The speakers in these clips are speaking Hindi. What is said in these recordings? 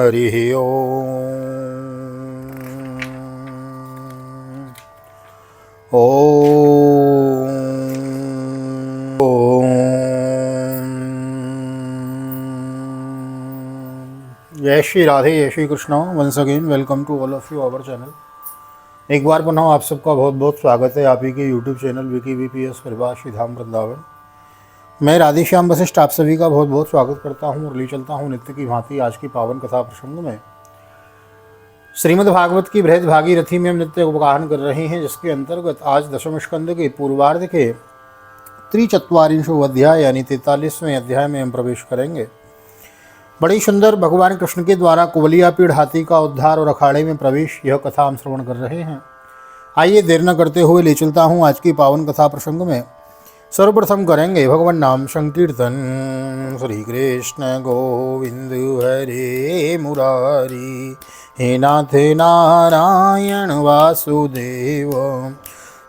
हरिः जय श्री राधे, जय Shri Krishna. Once again welcome to all of you our channel. एक बार पुनः आप सबका बहुत बहुत स्वागत है आप ही के यूट्यूब चैनल विकी वीपीएस परिवार श्री धाम वृंदावन। मैं राधेश्याम वशिष्ठ आप सभी का बहुत बहुत स्वागत करता हूँ और ले चलता हूँ नित्य की भांति आज की पावन कथा प्रसंग में। श्रीमद् भागवत की बृहद भागीरथी में हम नित्य उपगाहन कर रहे हैं, जिसके अंतर्गत आज दशम स्कंद के पूर्वार्ध के त्रिचत्वारिंशो अध्याय यानी 43वें अध्याय में हम प्रवेश करेंगे। बड़ी सुंदर भगवान कृष्ण के द्वारा कुवलिया पीड़ हाथी का उद्धार और अखाड़े में प्रवेश, यह कथा हम श्रवण कर रहे हैं। आइए देर न करते हुए ले चलता हूँ आज की पावन कथा प्रसंग में। सर्वप्रथम करेंगे भगवान नाम संकीर्तन। श्री कृष्ण गोविंद हरे मुरारी, हे नाथ नारायण वासुदेव।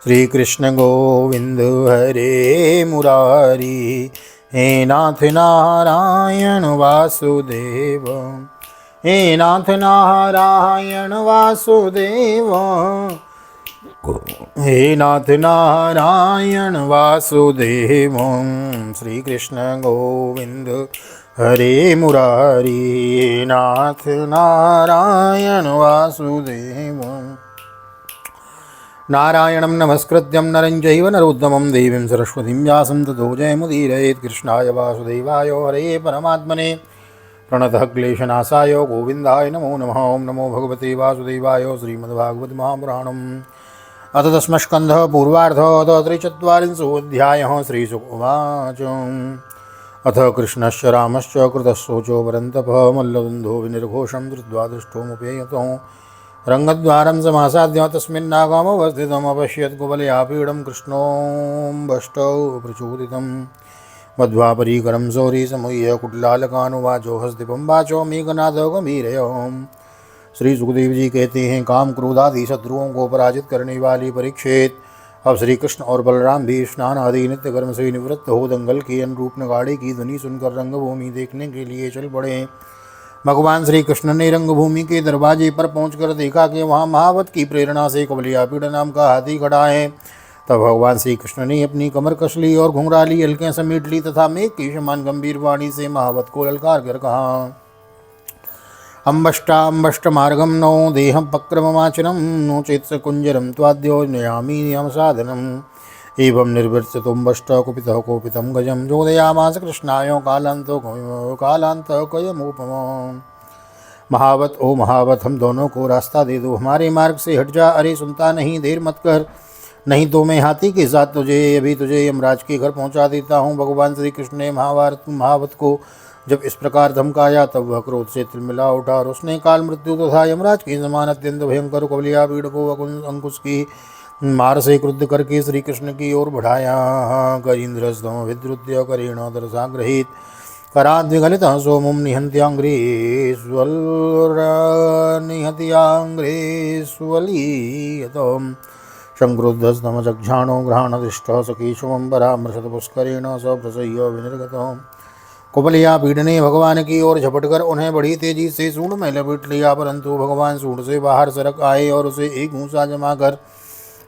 श्री कृष्ण गोविंद हरे मुरारी, हे नाथ नारायण वासुदेव। हे नाथ नारायण वासुदेव, हे नाथ नारायण वासुदेव। श्री कृष्ण गोविंद हरे मुरारी, हे नाथ नारायण वासुदेव। नारायणं नमस्कृत्यं नरं चैव नरोत्तमं देवीं सरस्वतीं व्यासं ततो जयमुदीरयेत्। कृष्णाय वासुदेवाय हरे परमात्मने प्रणतः क्लेशनाशाय गोविन्दाय नमो नमः। ओं नमो भगवते वासुदेवाय। श्रीमद्भागवत महापुराणम् अथ दशमस्कन्धः पूर्वार्धः त्रिचत्वारिंशोऽध्यायः। श्रीशुक उवाच। अथ कृष्णस्य रामश्च कृतशोचो वरन्तपः मल्लबन्धो विनिर्घोषं धृत्वा दृष्टोमुपेयतो रंगद्वारं समासाद्य तस्मिन्नागामवस्थितमपश्यत् कुवलयापीडं कृष्णोऽम्बष्टौ प्रचोदितं मध्वापरीकरं सौरीसमुह्य कुटिलालकानुवाचो हस्तिपं वाचो मेघनाद गंभीरयम्। श्री सुखदेव जी कहते हैं, काम क्रोध आदि शत्रुओं को पराजित करने वाली परीक्षित अब श्री कृष्ण और बलराम भी स्नान आदि नित्य कर्म से निवृत्त हो दंगल के अनुरूप नगाड़े की ध्वनि सुनकर रंगभूमि देखने के लिए चल पड़े। भगवान श्री कृष्ण ने रंगभूमि के दरवाजे पर पहुंचकर देखा कि वहां महावत की प्रेरणा से कुवलयापीड़ नाम का हाथी खड़ा है। तब भगवान श्री कृष्ण ने अपनी कमर कस ली और घुंघराली हल्के समेट ली तथा मेघ की समान गंभीर वाणी से महावत को ललकार कर कहा, अम्बष्टाम्बष्ट मार्गम नो देहम पक्रममाचनम नो चेत्स कुंजरम त्वाद्यो नयामी नियम साधनम। एवं निर्वृत्तुम्बष्ट कुपितः कोपितं गजं जोदयामास कृष्णाय कालान्तकयमुपम। महावत ओ महावत, हम दोनों को रास्ता दे दो, हमारे मार्ग से हट जा। अरे सुनता नहीं, देर मत कर, नहीं तो मैं हाथी के साथ अभी तुझे यमराज के घर पहुंचा देता हूँ। भगवान श्री कृष्ण ने महावत को जब इस प्रकार धमकाया तब वह क्रोध से तिलमिला उठा और उसने काल मृत्यु तथा यमराज के समान अत्यंत भयंकर कुवलयापीड़ को अंकुश की मार से क्रुद्ध करके श्री कृष्ण की ओर बढ़ाया। करीन्द्रस्तम विद्रुत्य करेण दरसाग्रहीत कराद्विगलित सोमुम निहत्यांग्रेष्वलीयतम संक्रुद्धस्तम जक्षाणो घ्राणदिष्टः सकेशवं परामृशत पुष्करेण सप्रसह्य विनिर्गतम्। कुवलयापीड़ ने भगवान की ओर झपटकर उन्हें बड़ी तेजी से सूंड में लपेट लिया, परंतु भगवान सूंड से बाहर सरक आए और उसे एक घूंसा जमाकर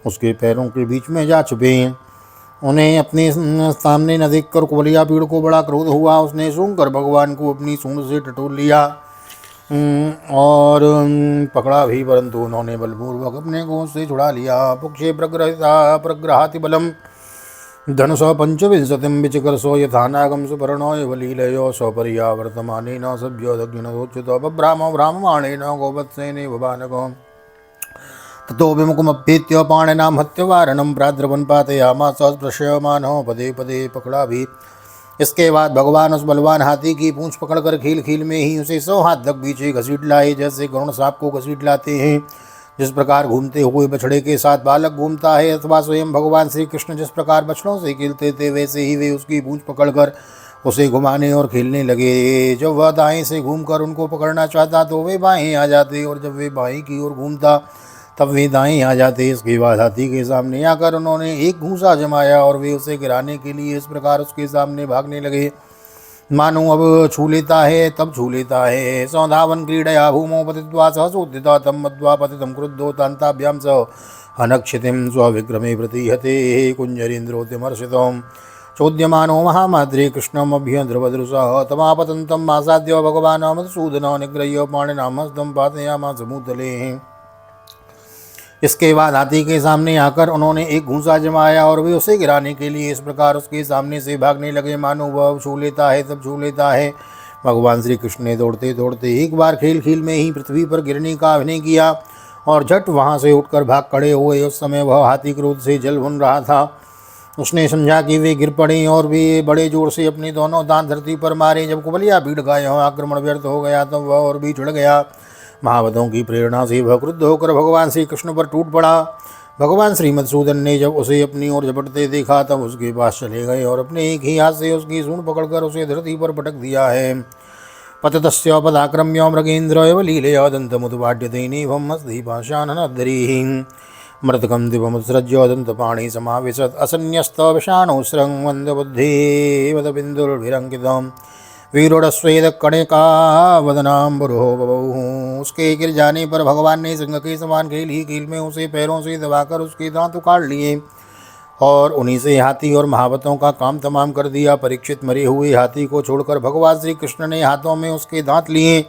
उसके पैरों के बीच में जा छुपे। उन्हें अपने सामने न देखकर कुवलयापीड़ को बड़ा क्रोध हुआ। उसने सूंघकर भगवान को अपनी सूंड से टटोल लिया और पकड़ा भी, परंतु उन्होंने बलपूर्वक अपने गोद से छुड़ा लिया। पुक्षे प्रग्रहाति बलम धनुष पंचविंशतिं विचिकर्षो यथानागम सुपर्णो वलीलयो स्वपर्यावर्तमानेन सभ्यो दक्षिणोच्युत बभ्रामो ब्राह्मणेन गोवत्सेनैव बालको ततो विमुखमभ्येत्य पाणिनां हत्यवारणं प्राद्रवन् पातयामास स्पृश्यमानो पदे पदे पकड़ा भी। इसके बाद भगवान उस बलवान हाथी की पूंछ पकड़कर खील खील में ही उसे 100 हाथ तक पीछे घसीट लाए, जैसे गरुण सांप को घसीट लाते हैं। जिस प्रकार घूमते हुए बछड़े के साथ बालक घूमता है, अथवा स्वयं भगवान श्री कृष्ण जिस प्रकार बछड़ों से खेलते थे, वैसे ही वे उसकी पूंछ पकड़कर उसे घुमाने और खेलने लगे। जब वह दाएं से घूमकर उनको पकड़ना चाहता तो वे बाएं आ जाते, और जब वे बाएं की ओर घूमता तब वे दाएं आ जाते। इसके बाद हाथी के सामने आकर उन्होंने एक घूंसा जमाया और वे उसे गिराने के लिए इस प्रकार उसके सामने भागने लगे। मानो अब छू लेता है तब छू लेता है। सौधावन क्रीडया भूमौ पतित्वा सहसोत्थिता तं मत्वा पतितं क्रुद्धो तान्ताभ्यां स अनक्षितिं स्वविक्रमे प्रतिहते कुञ्जरीन्द्रोद्यमर्षितम् चोद्यमानो महामाद्रे कृष्णमभ्यद्रवदृशः तमापतन्तं आसाद्य भगवान् मधुसूदनो निग्रह्य पाणिनामस्तं पातयामास भूतले। इसके बाद हाथी के सामने आकर उन्होंने एक घूंसा जमाया और वे उसे गिराने के लिए इस प्रकार उसके सामने से भागने लगे मानो वह छू लेता है तब छू लेता है। भगवान श्री कृष्ण ने दौड़ते दौड़ते एक बार खेल खेल में ही पृथ्वी पर गिरने का अभिनय किया और झट वहाँ से उठकर भाग खड़े हुए। उस समय वह हाथी क्रोध से जल भुन रहा था। उसने समझा कि वे गिर पड़े और वे बड़े जोर से अपने दोनों दांत धरती पर मारे। जब कुबलिया भीड़ गायों आक्रमण व्यर्थ हो गया तब वह और भी चढ़ गया। महावतों की प्रेरणा से वह क्रुद्ध होकर भगवान श्री कृष्ण पर टूट पड़ा। भगवान श्री मधुसूदन ने जब उसे अपनी ओर झपटते देखा तब उसके पास चले गए और अपने एक ही हाथ से उसकी सूंड पकड़कर उसे धरती पर पटक दिया है। पततस्य पदाक्रम्य मृगेन्द्र एव लीलया दन्तमुद्वाड्यते नीभमस्ति पाषाणनद्धरीः मृतकं दिवमुत्सृज्य दन्तपाणि समाविशत् असन्न्यस्तविषाणो स्रं मन्दबुद्धिवदबिन्दुर्विरङ्कितम् वीरोडस्वेदकणिकावदनाम्बुरुहो बभूः। उसके गिर जाने पर भगवान ने सिंह के समान खेल ही खेल में उसे पैरों से दबाकर उसके दांत उखाड़ लिए और उन्हीं से हाथी और महावतों का काम तमाम कर दिया। परीक्षित मरे हुए हाथी को छोड़कर भगवान श्री कृष्ण ने हाथों में उसके दांत लिए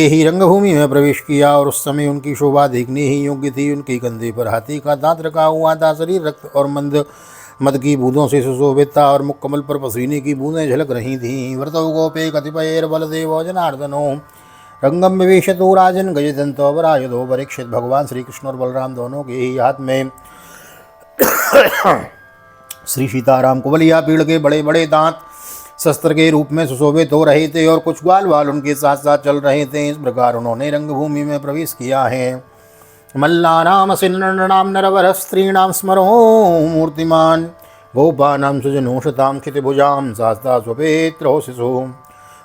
ही रंगभूमि में प्रवेश किया और उस समय उनकी शोभा देखने ही योग्य थी। उनके कंधे पर हाथी का दांत रखा हुआ था। शरीर रक्त और मद की बूंदों से सुशोभित था और मुखकमल पर पसीने की बूंदें झलक रही थीं। व्रतौ गोपे कतिपयैर् बलदेवो जनार्दनो रंगम विवेशतो राजन गजदंतो वरायुधो। परीक्षित भगवान श्री कृष्ण और बलराम दोनों के ही हाथ में श्री सीताराम कुबलिया पीड़ के बड़े बड़े दांत शस्त्र के रूप में सुशोभित हो रहे थे और कुछ ग्वाल वाल उनके साथ साथ चल रहे थे। इस प्रकार उन्होंने रंगभूमि में प्रवेश किया है। मल्लानाम सिन्नृणाम नरवर स्त्रीणाम स्मरो मूर्तिमान गोपानां सुजनोषतां क्षितिभुजां शास्ता स्वपेत्रो शिशु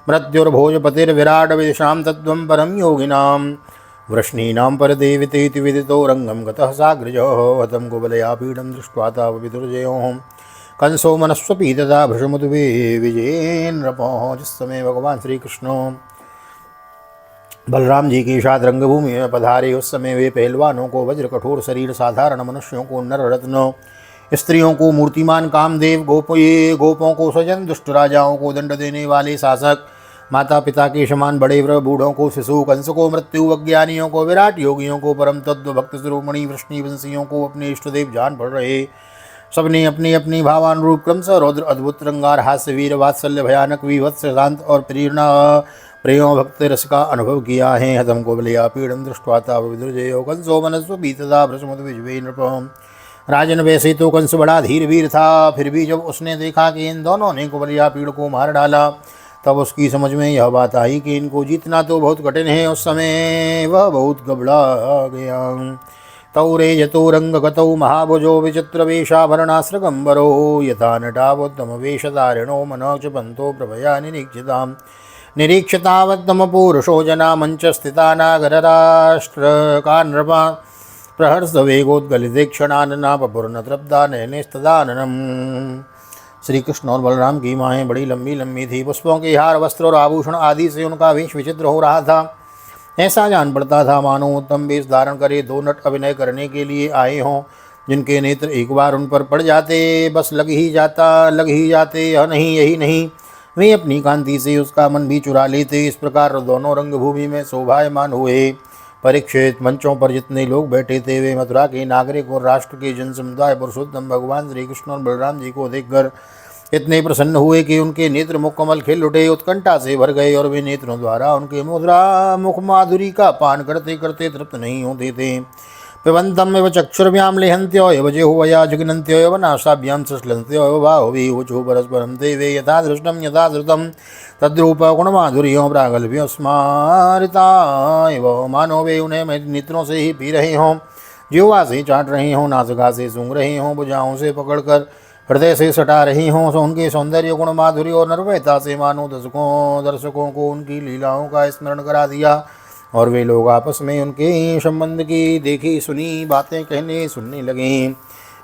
मृत्युर्भोजपतिर्विराट विदिशां तत्त्वं परं योगिनां वृष्णीनां परदेवतेति विदितो रंगं गतः साग्रजः हतं कुबलया पीडं दृष्ट्वा तावविदुर्जयोः कंसो मनस्वपी तदा भृशमुद्वे विजयेन्द्रपोः। जिस समय भगवान श्री कृष्ण बलराम जी के साथ रंगभूमि में पधारे उस समय वे पहलवानों को वज्र कठोर शरीर, साधारण मनुष्यों को नर रत्न, स्त्रियों को मूर्तिमान कामदेव, गोपों को स्वजन, दुष्ट राजाओं को दंड देने वाले शासक, माता पिता के समान बड़े बूढ़ों को शिशु, कंस को मृत्यु, अज्ञानियों को विराट, योगियों को परम तत्व, भक्त शिरोमणि, वृष्णिवंशियों को अपने इष्टदेव जान पड़ रहे। सबने अपनी अपनी भावानुरूप क्रमशः रौद्र, अद्भुत, रंगार, हास्य, वीर, वात्सल्य, भयानक, विभत्स, शांत और प्रेरणा प्रेम भक्त रस का अनुभव किया है। हतं कुबलया पीडं दृष्ट्वा तावविदुर्जयो कंसो मनस्वपी तदा भृशमुद्विजवे नृपः। राजन वैसे तो कंस बड़ा धीर वीर था, फिर भी जब उसने देखा कि इन दोनों ने कुबलया पीड़ को मार डाला तब उसकी समझ में यह बात आई कि इनको जीतना तो बहुत कठिन है। उस समय वह बहुत घबरा गया। तौरे यतो रंगगतौ महाभुजो विचित्रवेशाभरणास्त्रगम्बरो यथा नटावोत्तम वेशधारिणो मनः क्षपन्तो प्रभया निरीक्षतावत्तमपूरुषो जना मंच स्थिता नागरराष्ट्रकान्नृपा प्रहर्षवेगोद्गलितेक्षणाननापपूर्णतृप्ता नयनेस्तदाननम्। श्री कृष्ण और बलराम की माहें बड़ी लंबी लंबी थी। पुष्पों के हार, वस्त्र और आभूषण आदि से उनका वेश विचित्र हो रहा था। ऐसा जान पड़ता था मानो उत्तम वेश धारण करे दो नट अभिनय करने के लिए आए हों, जिनके नेत्र एक बार उन पर पड़ जाते बस लग ही जाते। यह नहीं, यही नहीं, वे अपनी कांति से उसका मन भी चुरा लेते। इस प्रकार दोनों रंगभूमि में शोभायमान हुए। परीक्षित, मंचों पर जितने लोग बैठे थे वे मथुरा के नागरिक और राष्ट्र के जन समुदाय पुरुषोत्तम भगवान श्री कृष्ण और बलराम जी को देखकर इतने प्रसन्न हुए कि उनके नेत्र मुकम्मल खिल उठे, उत्कंठा से भर गए और वे नेत्रों द्वारा उनके मुख माधुरी का पान करते करते तृप्त नहीं होते थे। पिबन्तम् इव चक्षुर्भ्यां लेहन्त्यो इव जिह्वया जिघ्नन्त्यो इव नासाभ्यां सश्लन्त्यो इव बाहुभिः ऊचुः परस्परं देवे यथा दृष्टं यथा श्रुतं तद्रूप गुणमाधुर्यो प्रागल्भ्यो स्मारिता इव। मानो वे उन्हें नेत्रों से ही पी रहे हों, जिह्वा से चाट रहे हों, नासिका से सूंघ रहे हों, भुजाओं से पकड़कर हृदय से सटा रही हों। सो उनके सौंदर्य, गुण, माधुर्य और निर्भयता से मानो दर्शकों को उनकी लीलाओं का स्मरण करा दिया और वे लोग आपस में उनके संबंध की देखी सुनी बातें कहने सुनने लगे।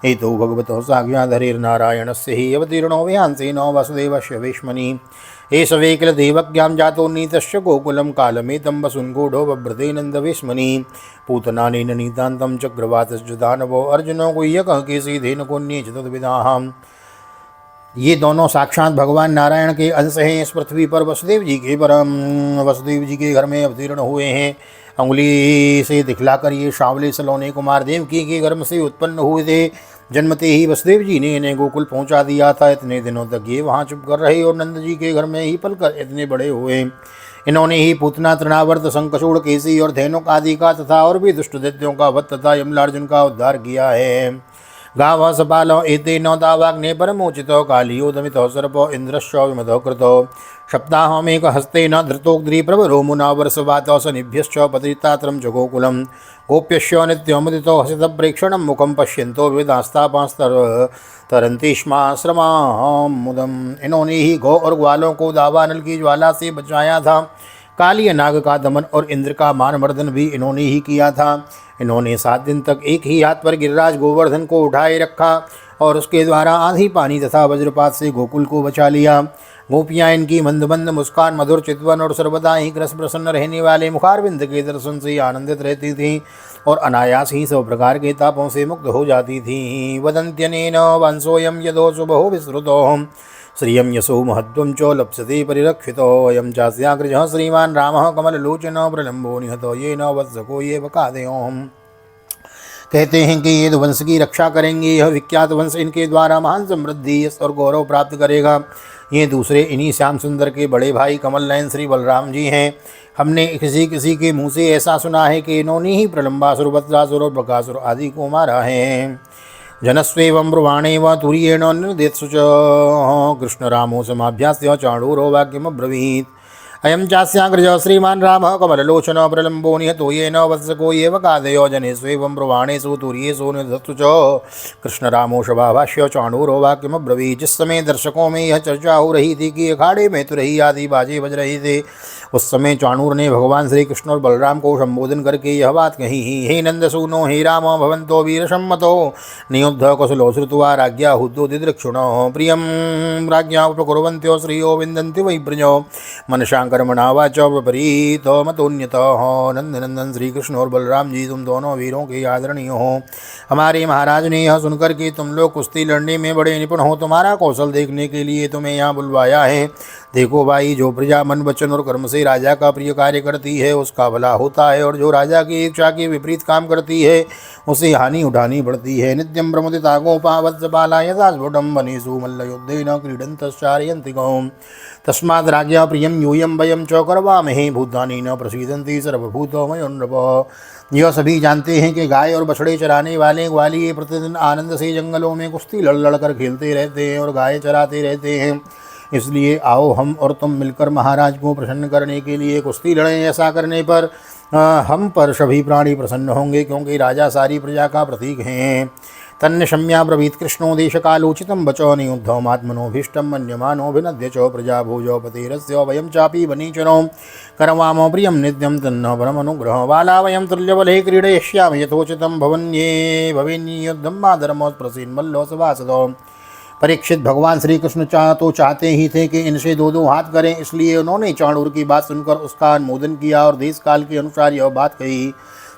हेतु भगवतो साज्ञाधरेर्नारायणस्य हि अवतीर्णो विहांसेनो वासुदेवस्य वेश्मनि एष वै किल देवक्यां जातो नीतस्य गोकुलं कालमेतं वसुन्गूढो बभ्रते नन्दवेश्मनि पूतनानेन नीतान्तं चक्रवातश्च दानवो अर्जुनो गुह्यकः केशीधेनुकोऽन्ये च तद्विदाः। ये दोनों साक्षात भगवान नारायण के अंश हैं। इस पृथ्वी पर वसुदेव जी के घर में अवतीर्ण हुए हैं। अंगुली से दिखलाकर ये शावले सलोने कुमार देवकी के गर्भ से उत्पन्न हुए थे। जन्मते ही वसुदेव जी ने इन्हें गोकुल पहुंचा दिया था। इतने दिनों तक ये वहां चुप कर रहे और नंद जी के घर में ही पलकर इतने बड़े हुए। इन्होंने ही पूतना, तृणावर्त, शंखचूड़, केसी और धेनुक आदि का तथा और भी दुष्ट दैत्यों का वध तथा यमलार्जुन का उद्धार किया है। गाव सपालो एतेनो दावाग्ने परमोचितो कालियोदमितो सर्पो इंद्रश्चो विमतो कृतो सप्ताहमेक हस्तेन धृतोग्द्री प्रवरो मुना वर्षवातो सनिभ्यश्च पतितात्रं च गोकुलं गोप्यश्च नित्यमुदितो हसितप्रेक्षणं मुखं पश्यन्तो विविधास्तापांस्तरन्तीष्माश्रमामुदम्। इन्होंने ही गौ और ग्वालों को दावानल की ज्वाला से बचाया था। काली नाग का दमन और इंद्र का मानमर्दन भी इन्होंने ही किया था। इन्होंने 7 दिन तक एक ही हाथ पर गिरिराज गोवर्धन को उठाए रखा और उसके द्वारा आंधी, पानी तथा वज्रपात से गोकुल को बचा लिया। गोपियाँ इनकी मंद मुस्कान, मधुर चितवन और सर्वदा ही रस प्रसन्न रहने वाले मुखारविंद के दर्शन से आनंदित रहती थीं और अनायास ही सब प्रकार के तापों से मुक्त हो जाती थीं। वदन्त्यनेन वंशोऽयं यदो शुभो विश्रुतो श्रियं यशो महत्त्वं च लप्स्यते परिरक्षितो अयं चास्याग्रजः श्रीमान् रामः कमललोचनो प्रलम्बो निहतो येन वत्सको ये वकादयोम्। कहते हैं कि ये वंश की रक्षा करेंगे। यह विख्यात वंश इनके द्वारा महान समृद्धि, यश और गौरव प्राप्त करेगा। ये दूसरे इन्हीं श्याम सुंदर के बड़े भाई कमल नयन श्री बलराम जी हैं। हमने किसी के मुँह से ऐसा सुना है कि इन्होंने ही प्रलम्बासुर, वत्सासुर और बकासुर आदि को मारा है। जनस्वेवं ब्रुवाणेव तुर्येण निर्देत्सु च कृष्णरामो समाभ्यास्य चाणूरो वाक्यमब्रवीत् अयं चास्याग्रज श्रीमान् रामः कमललोचनो प्रलम्बो निहतो येन वत्सको ये वकादयो जनेष्वेवं ब्रुवाणेषु तुर्येषु निर्देत्सु च कृष्णरामो समाभाष्य चाणूरो वाक्यमब्रवीत्। जिस समय दर्शकों में यह चर्चा हो रही थी कि अखाड़े में तुरही आदि बाजे बज रहे थे, उस समय चाणूर ने भगवान श्री कृष्ण और बलराम को संबोधन करके यह बात कही। हे नंदसूनो, हे राम भवन्तो वीरसम्मतो नियुद्ध कौशलो श्रुत्वा राज्ञा हुद्धो दिदृक्षुणो प्रियं राज्ञा उपकुर्वन्त्यो श्रियो विन्दन्ति वै प्रजो मनसां कर्मणा वाचो विपरीतो मतोन्यतः। नंदनंदन श्री कृष्ण और बलराम जी, तुम दोनों वीरों के आदरणीय हो। हमारे महाराज ने यह सुनकर कि तुम लोग कुश्ती लड़ने में बड़े निपुण हो, तुम्हारा कौशल देखने के लिए तुम्हें यहाँ बुलवाया है। देखो भाई, जो प्रजा मन, वचन और कर्म से राजा का प्रिय कार्य करती है उसका भला होता है, और जो राजा की इच्छा के विपरीत काम करती है उसे हानि उठानी पड़ती है। नित्यं प्रमुदिता गोपा वत्सपाला यथा स्फुटं वनेषु मल्लयुद्धेन क्रीडन्तश्चारयन्ति गौं तस्माद् राज्ञा प्रियं यूयं वयं च करवामहे भूतानि न प्रसीदन्ति सर्वभूतो मयो नृप। यह सभी जानते हैं कि गाय और बछड़े चराने वाले ग्वालिये प्रतिदिन आनंद से जंगलों में कुश्ती लड़ लड़ कर खेलते रहते हैं और गाय चराते रहते हैं। इसलिए आओ हम और तुम मिलकर महाराज को प्रसन्न करने के लिए कुश्ती लड़ें। ऐसा करने पर हम पर सभी प्राणी प्रसन्न होंगे, क्योंकि राजा सारी प्रजा का प्रतीक हैं। तन्न शम्या ब्रवीत कृष्णो देश कालोचितं वचो नियुद्धमात्मनोभीष्टं मन्यमानोभिनद्य च प्रजा भोजो पतेरस्य वयं चापि वनीचनो करवामो प्रियं नित्यं तन्न परमनुग्रह बाला वयं तुल्यबले क्रीडयिष्यामि यथोचितं भवेन्युद्धं माधर्मोत्प्रसीन्मल्लो सभासदो। परीक्षित, भगवान श्री कृष्ण चाहते ही थे कि इनसे 2-2 हाथ करें, इसलिए उन्होंने चाणूर की बात सुनकर उसका अनुमोदन किया और देश काल के अनुसार यह बात कही।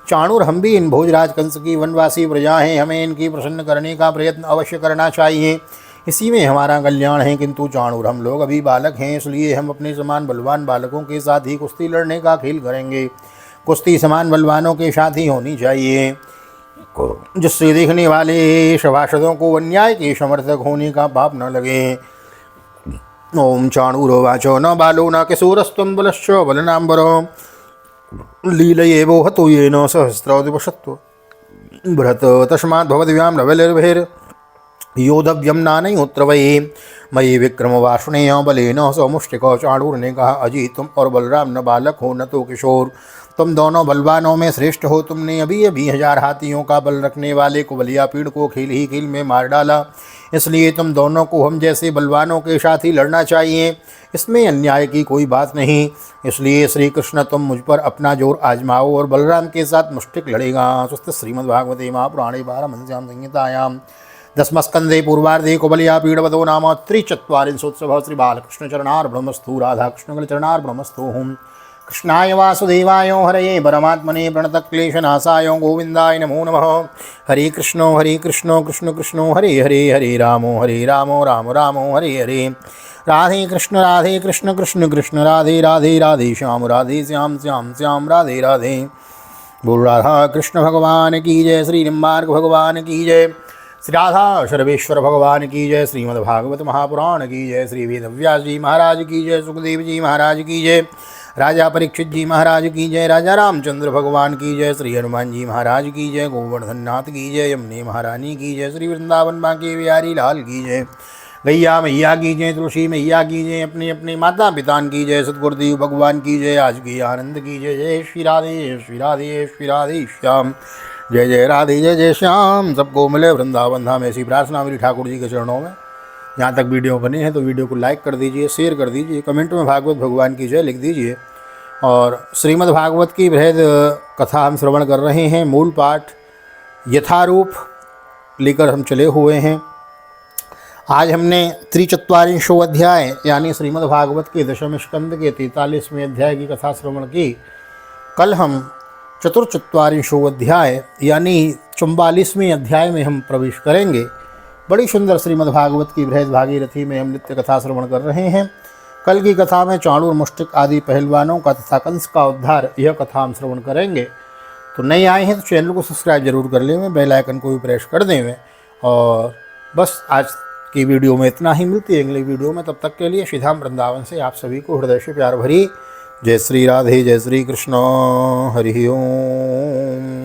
चाणूर, हम भी इन भोजराज कंस की वनवासी प्रजा हैं, हमें इनकी प्रसन्न करने का प्रयत्न अवश्य करना चाहिए, इसी में हमारा कल्याण है। किंतु चाणूर, हम लोग अभी बालक हैं, इसलिए हम अपने समान बलवान बालकों के साथ ही कुश्ती लड़ने का खेल करेंगे। कुश्ती समान बलवानों के साथ ही होनी चाहिए, जिससे देखने वाले सभासदों को अन्याय के समर्थक होने का पाप न लगे। ओम चाणूरोवाचो न बालो न किशोरस्त्वं बलश्च बलनाम्बरो लीलयेवो हतो येन सहस्रौदिवशत्व बृहत् तस्मात् भवद्भ्यां नवलिर्भिर् योधव्यम नानयोत्र वै मयि विक्रम वार्ष्णेय बलेन समुष्टिको। चाणूर ने कहा, अजी, तुम और बलराम न बालक हो न तो किशोर, तुम दोनों बलवानों में श्रेष्ठ हो। तुमने अभी 1000 हाथियों का बल रखने वाले कुबलिया पीड़ को खेल ही खेल में मार डाला, इसलिए तुम दोनों को हम जैसे बलवानों के साथ ही लड़ना चाहिए, इसमें अन्याय की कोई बात नहीं। इसलिए श्री कृष्ण, तुम मुझ पर अपना जोर आजमाओ और बलराम के साथ मुष्टिक लड़ेगा। स्वस्थ श्रीमद्भागवते महापुराणे पारमहंस्यां संहितायां दशमस्कंदे पूर्वार्धे कुबलिया पीडवतो नाम त्रिचत्वारिंशोत्सवः श्री बालकृष्ण चरणार्पणमस्तु राधाकृष्ण चरणार्पणमस्तु। कृष्णाय वासुदेवाय हरये परमात्मने प्रणतक्लेशनाशाय गोविंदाय नमो नमः। हरे कृष्णो कृष्ण कृष्णो हरे हरे, हरे रामो राम रामो हरे हरे। राधे कृष्ण कृष्ण कृष्ण राधे राधे, राधे श्याम श्याम श्याम राधे राधे। बोल राधा कृष्ण भगवान की जय, श्री निम्बार्क भगवान की जय, श्री राधा सर्वेश्वर भगवान की जय, श्रीमद्भागवत महापुराण की जय, श्री वेदव्यास जी महाराज की जय, सुखदेव जी महाराज की जय, राजा परीक्षित जी महाराज की जय, राजा रामचंद्र भगवान की जय, श्री हनुमान जी महाराज की जय, गोवर्धन नाथ की जय, यमुने महारानी की जय, श्री वृंदावन बांके बिहारी लाल की जय, गैया मैया की जय, तुलसी मैया की जय, अपने अपने माता पिता की जय, सतगुरुदेव भगवान की जय, आज की आनंद की जय। जय श्री राधे श्री राधे श्री राधे श्याम, जय जय राधे जय जय श्याम। सबको मिले वृंदावन धाम, ऐसी प्रार्थना मेरी ठाकुर जी के चरणों में। यहाँ तक वीडियो बनी है तो वीडियो को लाइक कर दीजिए, शेयर कर दीजिए, कमेंट में भागवत भगवान की जय लिख दीजिए। और श्रीमद् भागवत की बृहद कथा हम श्रवण कर रहे हैं, मूल पाठ यथारूप लेकर हम चले हुए हैं। आज हमने त्रिचत्वारिंशो अध्याय यानी श्रीमद् भागवत के दशम स्कंद के 43वें अध्याय की कथा श्रवण की। कल हम चतुर्चत्वारिंशो अध्याय यानी 44वें अध्याय में हम प्रवेश करेंगे। बड़ी सुंदर श्रीमद् भागवत की बृहद भागीरथी में हम नित्य कथा श्रवण कर रहे हैं। कल की कथा में चाणूर मुष्टिक आदि पहलवानों का तथा कंस का उद्धार, यह कथा हम श्रवण करेंगे। तो नए आए हैं तो चैनल को सब्सक्राइब जरूर कर लें, बेल आइकन को भी प्रेस कर दें। और बस आज की वीडियो में इतना ही, मिलती है अगली वीडियो में। तब तक के लिए श्रीधाम वृंदावन से आप सभी को हृदय से प्यार भरी जय श्री राधे, जय श्री कृष्ण, हरि ओम।